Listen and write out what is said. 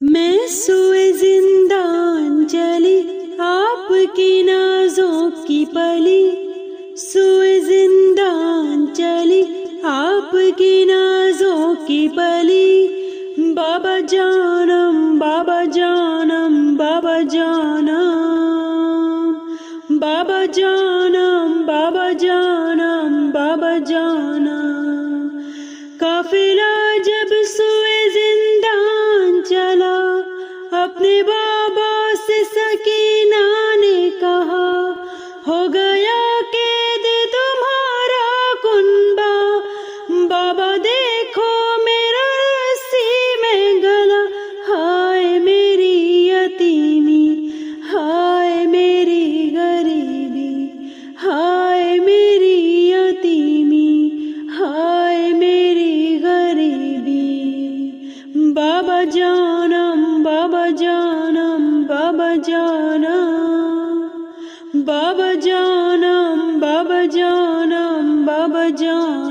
मैं सोए जिंदान चली आपकी नाजों की पली, सोए जिंदान चली आपकी नाजों की पली। बाबा जानम बाबा जानम बाबा जानम, बाबा जानम बाबा जानम बाबा जानम। काफिला जब सोए जिंदान चला, अपने बाबा से सकीना ने कहा, हो गया कैद तुम्हारा कुनबा। बाबा देखो मेरा रस्सी में गला, हाय मेरी यतीमी, हाय मेरी गरीबी, हाय मेरी यतीमी, हाय मेरी गरीबी। बाबा जानम बाबा जानम बाबा जानम, बाबा जानम बाबा जानम बाबा जानम।